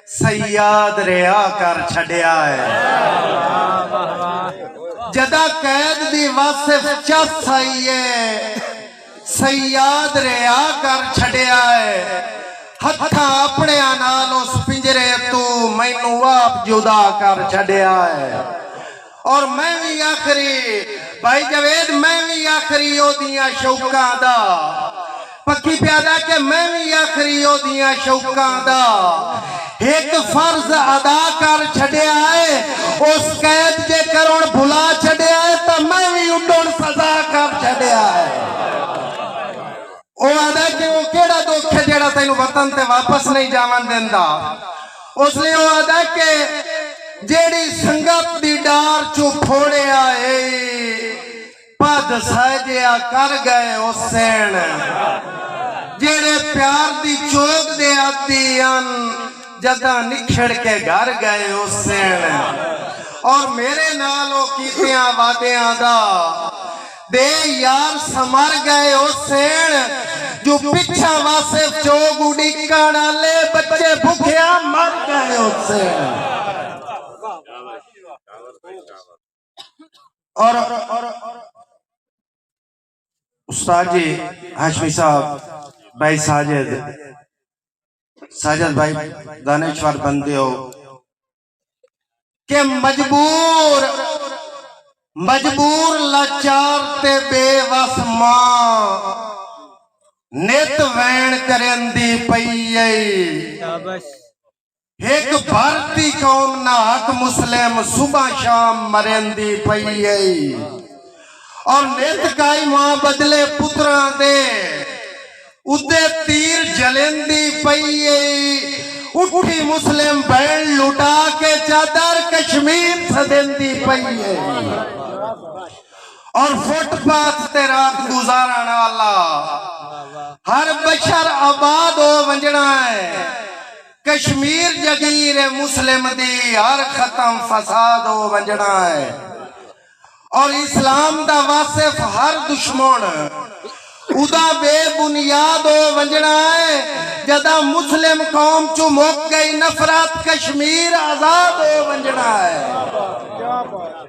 سیاد ریا کر چھڑیا ہے جدا قید دی واصف چس آئیے سیاد ریا کر چھڑیا ہے ہتھاں اپنے نال اس پنجرے تو مینوں آپ جدا کر چھڑیا ہے اور میں بھی آخری بھائی جوید میں بھی آخری او دیاں شوقاں دا پکی پیادا کہ میں بھی آخری او دیاں شوقاں دا ایک فرض ادا کر چھڑیا ہے اس قید جے کرون بھلا چھڑیا ہے تو میں بھی اڈون سزا کر چھڑیا ہے او آدھا کہ وہ کیڑا دکھ ہے جیڑا تینوں وطن تے واپس نہیں جاون دیندا اس لیے وہ آدھا کہ جیڑی سنگت دی ڈار چو پھوڑے آئے پد ساجیا کر گئے اس سین جیڑے پیار دی چوک دے آتی ان جدہ نکھڑ کے گھر گئے اس سین اور میرے نالوں کیتیاں وعدیاں دا دے یار سمر گئے اس سین جو پچھا واصف چوگ اڑی کڑالے بچے بھوکیا مر گئے اس سین اور استاد جی ہاشمی صاحب بھائی ساجد بھائی دانشور بندے ہو کہ مجبور لاچار تے بے وس ماں نیت وین کرندی پئی ایک بھارتی قوم نہ حق مسلم صبح شام مرندی پئی اور نیت کائی ماں بدلے پتران دے ادھے تیر جلندی پئی اٹھی مسلم بین لٹا کے چادر کشمیر سدندی پئی اور فٹ پاتھ تے رات گزارن والا ہر بشر آباد ہو ونجنا ہے کشمیر جگیر مسلم دی ہر ختم فساد ہو ونجنا ہے اور اسلام دا واصف ہر دشمن ادا بے بنیاد ہو ونجنا ہے جدا مسلم قوم چو موک گئی نفرت کشمیر آزاد ہو ونجنا ہے